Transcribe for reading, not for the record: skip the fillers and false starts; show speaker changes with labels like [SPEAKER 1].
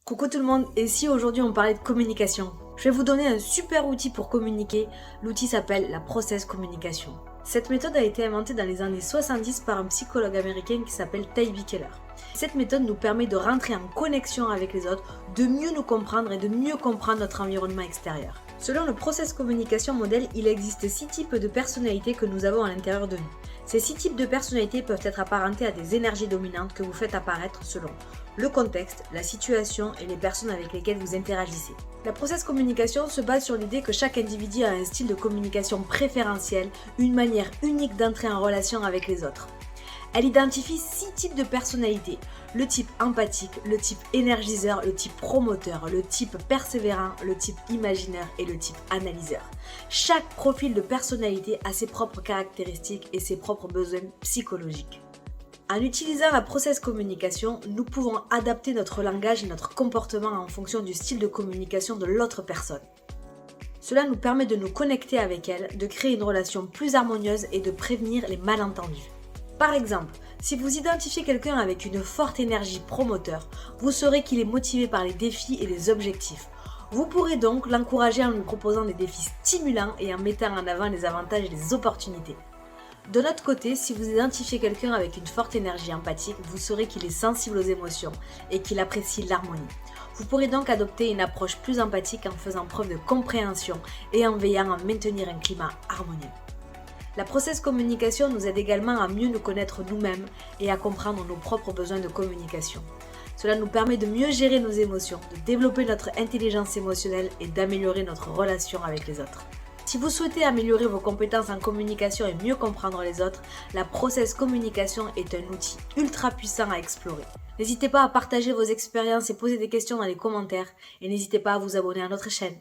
[SPEAKER 1] Coucou tout le monde, et si aujourd'hui on parlait de communication? Je vais vous donner un super outil pour communiquer, l'outil s'appelle la process communication. Cette méthode a été inventée dans les années 70 par un psychologue américain qui s'appelle Tybee Keller. Cette méthode nous permet de rentrer en connexion avec les autres, de mieux nous comprendre et de mieux comprendre notre environnement extérieur. Selon le process communication modèle, il existe 6 types de personnalités que nous avons à l'intérieur de nous. Ces 6 types de personnalités peuvent être apparentés à des énergies dominantes que vous faites apparaître selon le contexte, la situation et les personnes avec lesquelles vous interagissez. La process communication se base sur l'idée que chaque individu a un style de communication préférentiel, une manière unique d'entrer en relation avec les autres. Elle identifie 6 types de personnalités, le type empathique, le type énergiseur, le type promoteur, le type persévérant, le type imagineur et le type analyseur. Chaque profil de personnalité a ses propres caractéristiques et ses propres besoins psychologiques. En utilisant la process communication, nous pouvons adapter notre langage et notre comportement en fonction du style de communication de l'autre personne. Cela nous permet de nous connecter avec elle, de créer une relation plus harmonieuse et de prévenir les malentendus. Par exemple, si vous identifiez quelqu'un avec une forte énergie promoteur, vous saurez qu'il est motivé par les défis et les objectifs. Vous pourrez donc l'encourager en lui proposant des défis stimulants et en mettant en avant les avantages et les opportunités. De notre côté, si vous identifiez quelqu'un avec une forte énergie empathique, vous saurez qu'il est sensible aux émotions et qu'il apprécie l'harmonie. Vous pourrez donc adopter une approche plus empathique en faisant preuve de compréhension et en veillant à maintenir un climat harmonieux. La process communication nous aide également à mieux nous connaître nous-mêmes et à comprendre nos propres besoins de communication. Cela nous permet de mieux gérer nos émotions, de développer notre intelligence émotionnelle et d'améliorer notre relation avec les autres. Si vous souhaitez améliorer vos compétences en communication et mieux comprendre les autres, la process communication est un outil ultra puissant à explorer. N'hésitez pas à partager vos expériences et poser des questions dans les commentaires et n'hésitez pas à vous abonner à notre chaîne.